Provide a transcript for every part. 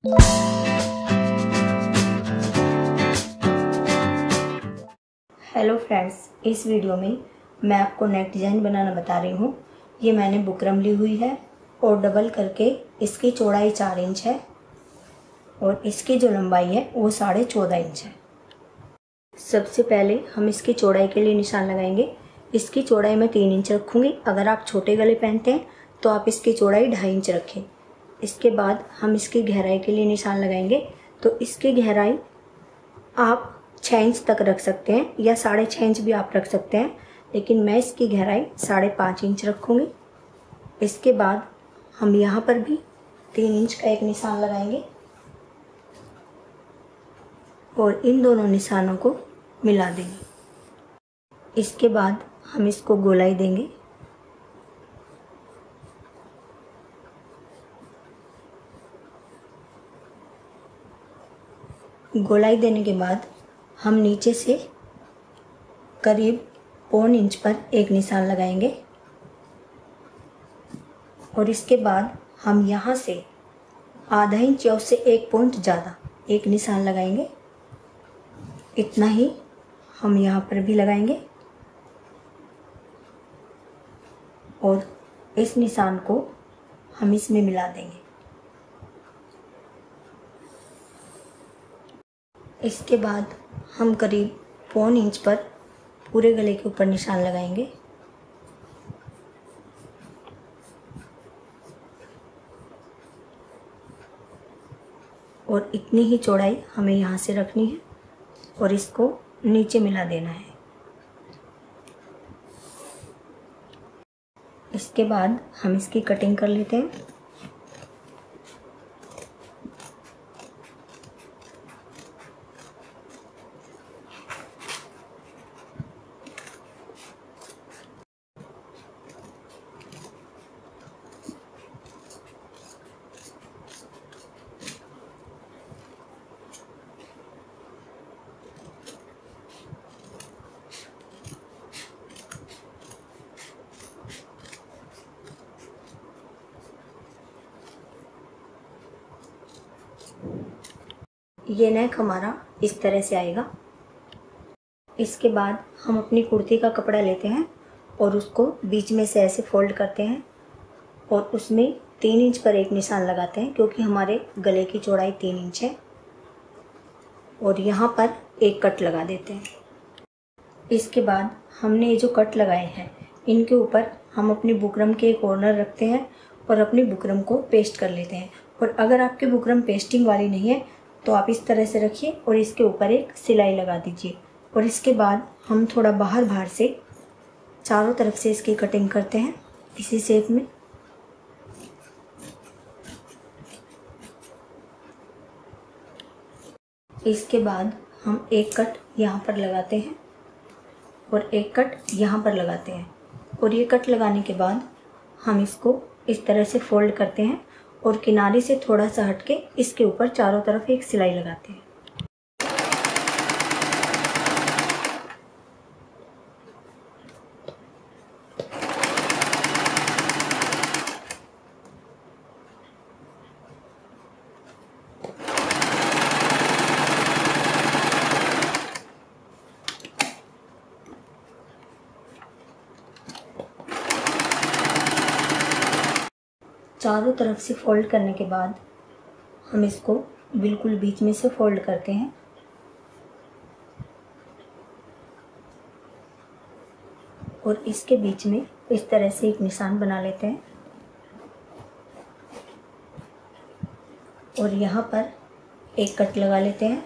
Hello friends, इस video में मैं आपको नेक डिज़ाइन बनाना बता रही हूँ। ये मैंने बुकरम ली हुई है और डबल करके इसकी चौड़ाई 4 इंच है और इसकी जो लंबाई है वो 14.5 इंच है। सबसे पहले हम इसकी चौड़ाई के लिए निशान लगाएंगे। इसकी चौड़ाई मैं 3 इंच रखूँगी। अगर आप छोटे गले पहनते हैं तो आप इसकी चौड़ाई 2.5 इंच रखें। इसके बाद हम इसकी गहराई के लिए निशान लगाएंगे। तो इसकी गहराई आप 6 इंच तक रख सकते हैं या 6.5 इंच भी आप रख सकते हैं, लेकिन मैं इसकी गहराई 5.5 इंच रखूँगी। इसके बाद हम यहाँ पर भी 3 इंच का एक निशान लगाएंगे और इन दोनों निशानों को मिला देंगे। इसके बाद हम इसको गोलाई देंगे। गोलाई देने के बाद हम नीचे से करीब 1.25 इंच पर एक निशान लगाएंगे और इसके बाद हम यहाँ से ½ इंच या उससे 1 पॉइंट ज़्यादा एक निशान लगाएंगे। इतना ही हम यहाँ पर भी लगाएंगे और इस निशान को हम इसमें मिला देंगे। इसके बाद हम करीब 1.25 इंच पर पूरे गले के ऊपर निशान लगाएंगे और इतनी ही चौड़ाई हमें यहाँ से रखनी है और इसको नीचे मिला देना है। इसके बाद हम इसकी कटिंग कर लेते हैं। ये नेक हमारा इस तरह से आएगा। इसके बाद हम अपनी कुर्ती का कपड़ा लेते हैं और उसको बीच में से ऐसे फोल्ड करते हैं और उसमें 3 इंच पर एक निशान लगाते हैं, क्योंकि हमारे गले की चौड़ाई 3 इंच है। और यहाँ पर एक कट लगा देते हैं। इसके बाद हमने ये जो कट लगाए हैं इनके ऊपर हम अपनी बुकरम के कॉर्नर रखते हैं और अपनी बुकरम को पेस्ट कर लेते हैं। और अगर आपकी बुकरम पेस्टिंग वाली नहीं है तो आप इस तरह से रखिए और इसके ऊपर एक सिलाई लगा दीजिए। और इसके बाद हम थोड़ा बाहर से चारों तरफ से इसकी कटिंग करते हैं इसी शेप में। इसके बाद हम एक कट यहाँ पर लगाते हैं और एक कट यहाँ पर लगाते हैं और ये कट लगाने के बाद हम इसको इस तरह से फोल्ड करते हैं और किनारे से थोड़ा सा हटके इसके ऊपर चारों तरफ एक सिलाई लगाते हैं। चारों तरफ से फोल्ड करने के बाद हम इसको बिल्कुल बीच में से फोल्ड करते हैं और इसके बीच में इस तरह से एक निशान बना लेते हैं और यहाँ पर एक कट लगा लेते हैं।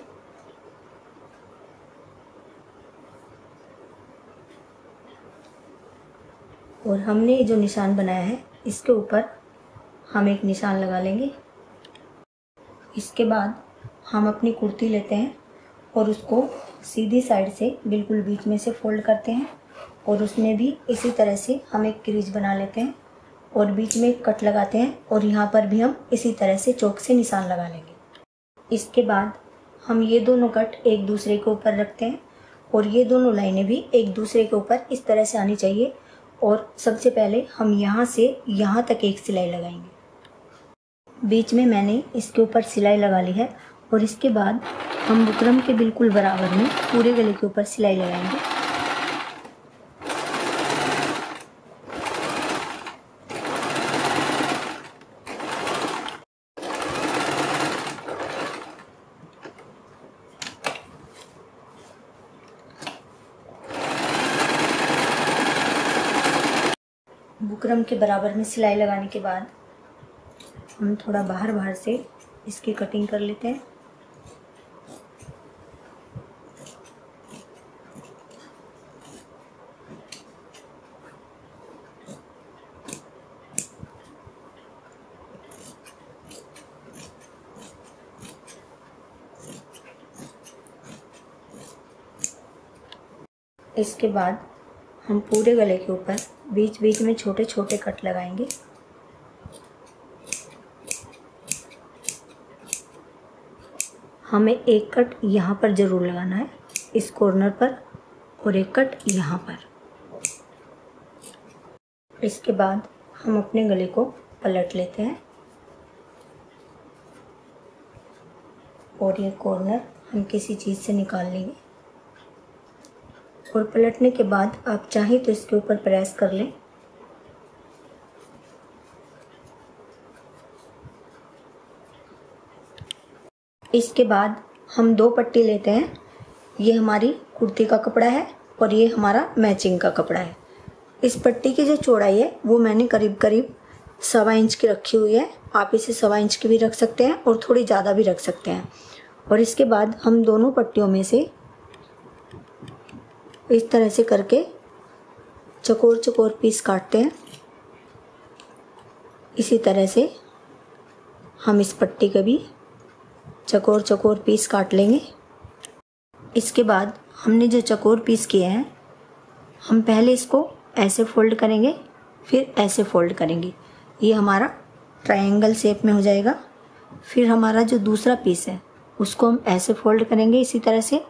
और हमने ये जो निशान बनाया है इसके ऊपर हम एक निशान लगा लेंगे। इसके बाद हम अपनी कुर्ती लेते हैं और उसको सीधी साइड से बिल्कुल बीच में से फोल्ड करते हैं और उसमें भी इसी तरह से हम एक क्रीज बना लेते हैं और बीच में एक कट लगाते हैं और यहाँ पर भी हम इसी तरह से चौक से निशान लगा लेंगे। इसके बाद हम ये दोनों कट एक दूसरे के ऊपर रखते हैं और ये दोनों लाइनें भी एक दूसरे के ऊपर इस तरह से आनी चाहिए। और सबसे पहले हम यहाँ से यहाँ तक एक सिलाई लगाएंगे। बीच में मैंने इसके ऊपर सिलाई लगा ली है और इसके बाद हम बुकरम के बिल्कुल बराबर में पूरे गले के ऊपर सिलाई लगाएंगे। बुकरम के बराबर में सिलाई लगाने के बाद हम थोड़ा बाहर से इसकी कटिंग कर लेते हैं। इसके बाद हम पूरे गले के ऊपर बीच बीच में छोटे छोटे कट लगाएंगे। हमें एक कट यहाँ पर ज़रूर लगाना है, इस कॉर्नर पर, और एक कट यहाँ पर। इसके बाद हम अपने गले को पलट लेते हैं और ये कॉर्नर हम किसी चीज़ से निकाल लेंगे और पलटने के बाद आप चाहें तो इसके ऊपर प्रेस कर लें। इसके बाद हम 2 पट्टी लेते हैं। ये हमारी कुर्ती का कपड़ा है और ये हमारा मैचिंग का कपड़ा है। इस पट्टी की जो चौड़ाई है वो मैंने करीब करीब 1.25 इंच की रखी हुई है। आप इसे 1.25 इंच की भी रख सकते हैं और थोड़ी ज़्यादा भी रख सकते हैं। और इसके बाद हम दोनों पट्टियों में से इस तरह से करके चकोर चकोर पीस काटते हैं। इसी तरह से हम इस पट्टी के भी चकोर चकोर पीस काट लेंगे। इसके बाद हमने जो चकोर पीस किए हैं, हम पहले इसको ऐसे फोल्ड करेंगे, फिर ऐसे फोल्ड करेंगे। ये हमारा ट्रायंगल शेप में हो जाएगा। फिर हमारा जो दूसरा पीस है उसको हम ऐसे फोल्ड करेंगे इसी तरह से,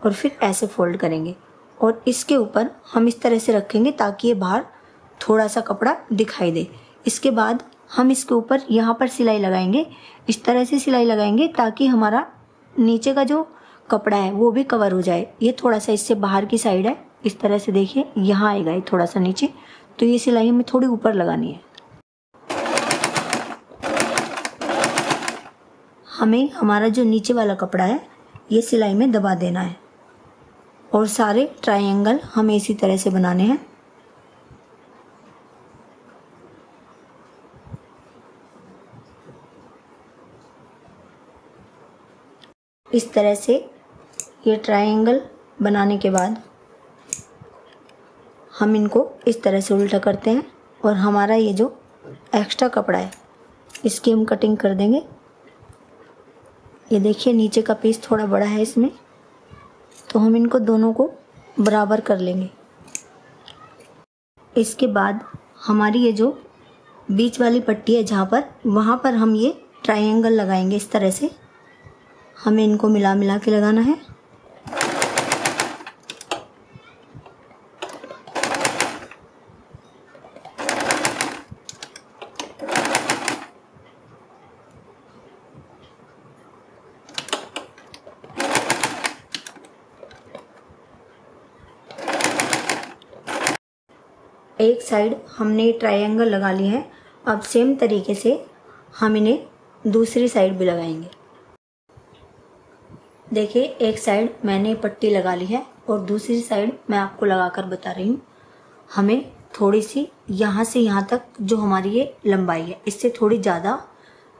और फिर ऐसे फोल्ड करेंगे और इसके ऊपर हम इस तरह से रखेंगे ताकि ये बाहर थोड़ा सा कपड़ा दिखाई दे। इसके बाद हम इसके ऊपर यहाँ पर सिलाई लगाएंगे। इस तरह से सिलाई लगाएंगे ताकि हमारा नीचे का जो कपड़ा है वो भी कवर हो जाए। ये थोड़ा सा इससे बाहर की साइड है, इस तरह से देखिए यहाँ आएगा ये थोड़ा सा नीचे, तो ये सिलाई हमें थोड़ी ऊपर लगानी है। हमें हमारा जो नीचे वाला कपड़ा है ये सिलाई में दबा देना है और सारे ट्रायंगल हमें इसी तरह से बनाने हैं। इस तरह से ये ट्रायंगल बनाने के बाद हम इनको इस तरह से उल्टा करते हैं और हमारा ये जो एक्स्ट्रा कपड़ा है इसकी हम कटिंग कर देंगे। ये देखिए नीचे का पीस थोड़ा बड़ा है इसमें, तो हम इनको दोनों को बराबर कर लेंगे। इसके बाद हमारी ये जो बीच वाली पट्टी है जहाँ पर, वहाँ पर हम ये ट्रायंगल लगाएंगे। इस तरह से हमें इनको मिला मिला के लगाना है। एक साइड हमने ट्रायंगल लगा ली है। अब सेम तरीके से हम इन्हें दूसरी साइड भी लगाएंगे। देखिए एक साइड मैंने पट्टी लगा ली है और दूसरी साइड मैं आपको लगाकर बता रही हूँ। हमें थोड़ी सी यहाँ से यहाँ तक जो हमारी ये लंबाई है, इससे थोड़ी ज़्यादा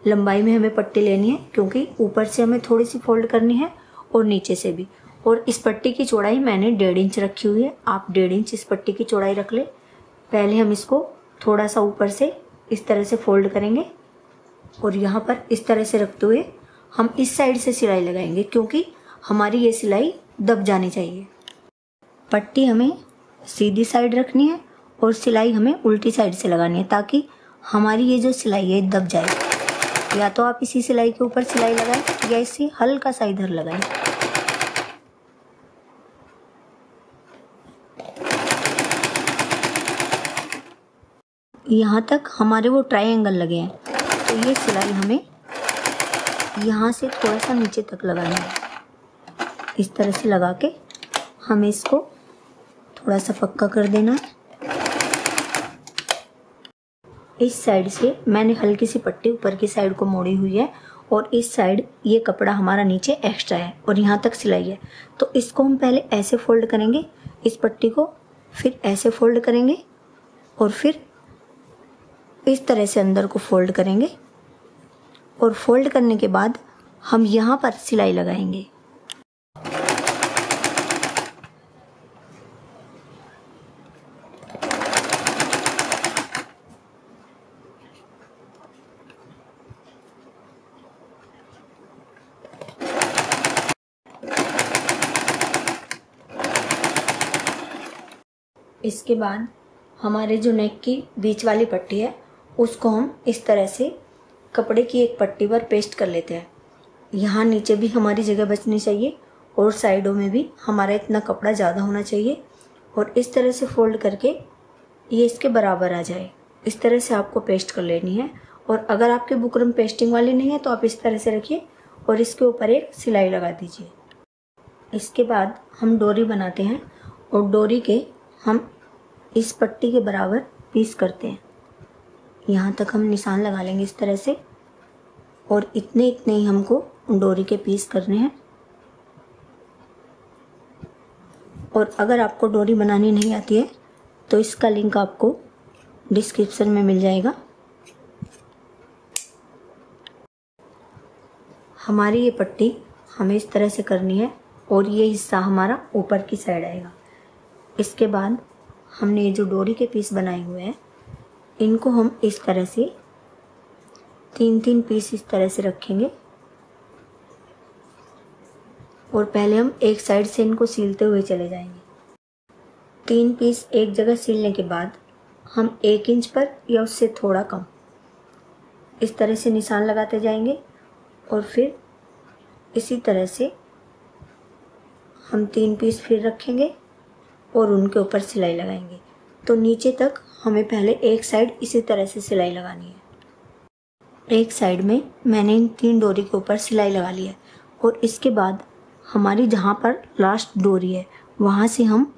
लंबाई में हमें पट्टी लेनी है, क्योंकि ऊपर से हमें थोड़ी सी फोल्ड करनी है और नीचे से भी। और इस पट्टी की चौड़ाई मैंने 1.5 इंच रखी हुई है। आप 1.5 इंच इस पट्टी की चौड़ाई रख ले। पहले हम इसको थोड़ा सा ऊपर से इस तरह से फोल्ड करेंगे और यहाँ पर इस तरह से रखते हुए हम इस साइड से सिलाई लगाएंगे, क्योंकि हमारी ये सिलाई दब जानी चाहिए। पट्टी हमें सीधी साइड रखनी है और सिलाई हमें उल्टी साइड से लगानी है, ताकि हमारी ये जो सिलाई है दब जाए। या तो आप इसी सिलाई के ऊपर सिलाई लगाएं या इसे हल्का सा इधर लगाएं। यहाँ तक हमारे वो ट्रायंगल लगे हैं, तो तो ये सिलाई हमें यहाँ से थोड़ा सा नीचे तक लगानी है। इस तरह से लगा के हमें इसको थोड़ा सा पक्का कर देना है। इस साइड से मैंने हल्की सी पट्टी ऊपर की साइड को मोड़ी हुई है और इस साइड ये कपड़ा हमारा नीचे एक्स्ट्रा है और यहाँ तक सिलाई है। तो इसको हम पहले ऐसे फोल्ड करेंगे इस पट्टी को, फिर ऐसे फोल्ड करेंगे और फिर इस तरह से अंदर को फोल्ड करेंगे और फोल्ड करने के बाद हम यहाँ पर सिलाई लगाएंगे। इसके बाद हमारे जो नेक की बीच वाली पट्टी है उसको हम इस तरह से कपड़े की एक पट्टी पर पेस्ट कर लेते हैं। यहाँ नीचे भी हमारी जगह बचनी चाहिए और साइडों में भी हमारा इतना कपड़ा ज़्यादा होना चाहिए और इस तरह से फोल्ड करके ये इसके बराबर आ जाए। इस तरह से आपको पेस्ट कर लेनी है। और अगर आपके बुकरम पेस्टिंग वाली नहीं है तो आप इस तरह से रखिए और इसके ऊपर एक सिलाई लगा दीजिए। इसके बाद हम डोरी बनाते हैं और डोरी के हम इस पट्टी के बराबर पीस करते हैं। यहाँ तक हम निशान लगा लेंगे इस तरह से और इतने इतने ही हमको डोरी के पीस करने हैं। और अगर आपको डोरी बनानी नहीं आती है तो इसका लिंक आपको डिस्क्रिप्शन में मिल जाएगा। हमारी ये पट्टी हमें इस तरह से करनी है और ये हिस्सा हमारा ऊपर की साइड आएगा। इसके बाद हमने ये जो डोरी के पीस बनाए हुए हैं इनको हम इस तरह से 3-3 पीस इस तरह से रखेंगे और पहले हम एक साइड से इनको सीलते हुए चले जाएंगे। 3 पीस एक जगह सीलने के बाद हम 1 इंच पर या उससे थोड़ा कम इस तरह से निशान लगाते जाएंगे और फिर इसी तरह से हम 3 पीस फिर रखेंगे और उनके ऊपर सिलाई लगाएंगे। तो नीचे तक हमें पहले एक साइड इसी तरह से सिलाई लगानी है। एक साइड में मैंने इन 3 डोरी के ऊपर सिलाई लगा ली है और इसके बाद हमारी जहाँ पर लास्ट डोरी है वहाँ से हम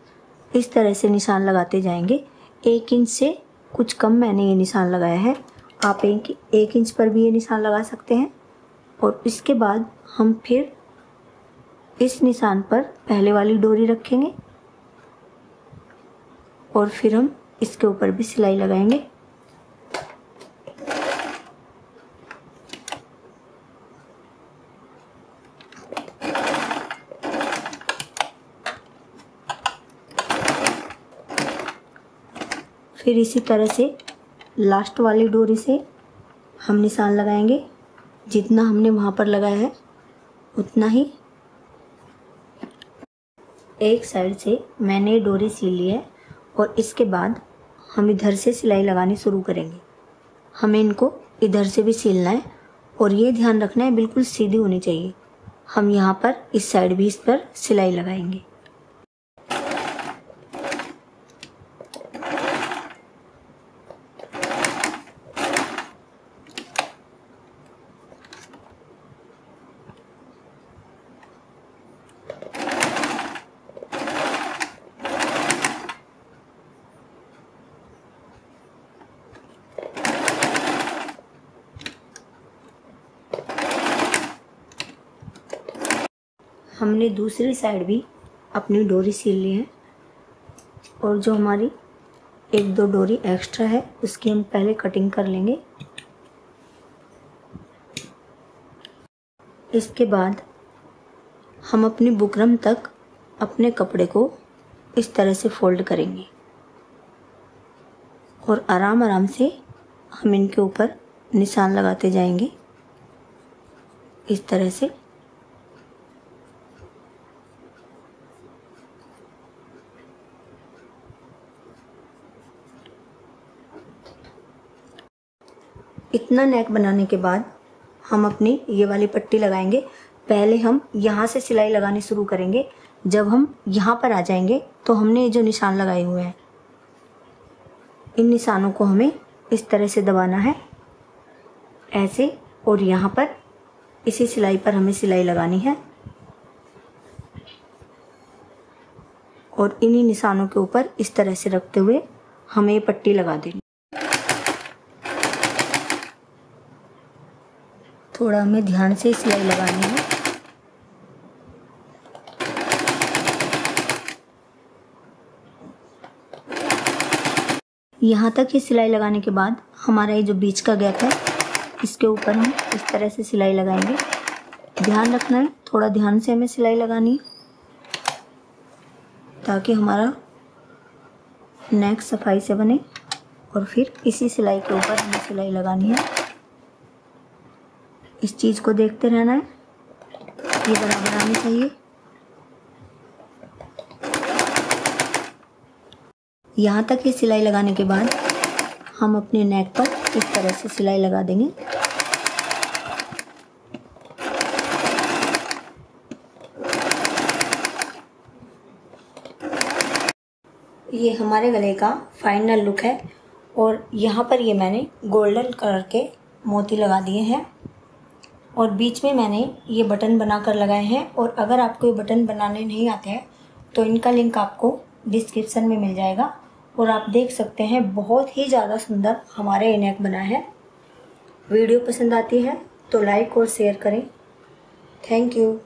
इस तरह से निशान लगाते जाएंगे। 1 इंच से कुछ कम मैंने ये निशान लगाया है। आप 1 इंच पर भी ये निशान लगा सकते हैं। और इसके बाद हम फिर इस निशान पर पहले वाली डोरी रखेंगे और फिर हम इसके ऊपर भी सिलाई लगाएंगे। फिर इसी तरह से लास्ट वाली डोरी से हम निशान लगाएंगे। जितना हमने वहाँ पर लगाया है उतना ही। एक साइड से मैंने डोरी सील ली है और इसके बाद हम इधर से सिलाई लगानी शुरू करेंगे। हमें इनको इधर से भी सीलना है और ये ध्यान रखना है बिल्कुल सीधी होनी चाहिए। हम यहाँ पर इस साइड भी इस पर सिलाई लगाएंगे। हमने दूसरी साइड भी अपनी डोरी सील ली है और जो हमारी 1-2 डोरी एक्स्ट्रा है उसकी हम पहले कटिंग कर लेंगे। इसके बाद हम अपनी बुकरम तक अपने कपड़े को इस तरह से फोल्ड करेंगे और आराम आराम से हम इनके ऊपर निशान लगाते जाएंगे इस तरह से। इतना नेक बनाने के बाद हम अपनी ये वाली पट्टी लगाएंगे। पहले हम यहाँ से सिलाई लगानी शुरू करेंगे। जब हम यहाँ पर आ जाएंगे तो हमने ये जो निशान लगाए हुए हैं इन निशानों को हमें इस तरह से दबाना है ऐसे, और यहाँ पर इसी सिलाई पर हमें सिलाई लगानी है और इन्हीं निशानों के ऊपर इस तरह से रखते हुए हमें ये पट्टी लगा देनी। थोड़ा हमें ध्यान से सिलाई लगानी है। यहाँ तक ही सिलाई लगाने के बाद हमारा ये जो बीच का गैप है इसके ऊपर हम इस तरह से सिलाई लगाएंगे। ध्यान रखना है, थोड़ा ध्यान से हमें सिलाई लगानी है ताकि हमारा नेक सफाई से बने। और फिर इसी सिलाई के ऊपर हमें सिलाई लगानी है। इस चीज़ को देखते रहना है, ये बराबर आनी चाहिए। यहाँ तक ये सिलाई लगाने के बाद हम अपने नेक पर इस तरह से सिलाई लगा देंगे। ये हमारे गले का फाइनल लुक है और यहाँ पर ये मैंने गोल्डन कलर के मोती लगा दिए हैं और बीच में मैंने ये बटन बनाकर लगाए हैं। और अगर आपको ये बटन बनाने नहीं आते हैं तो इनका लिंक आपको डिस्क्रिप्शन में मिल जाएगा। और आप देख सकते हैं बहुत ही ज़्यादा सुंदर हमारे ये नेक बना है। वीडियो पसंद आती है तो लाइक और शेयर करें। Thank you.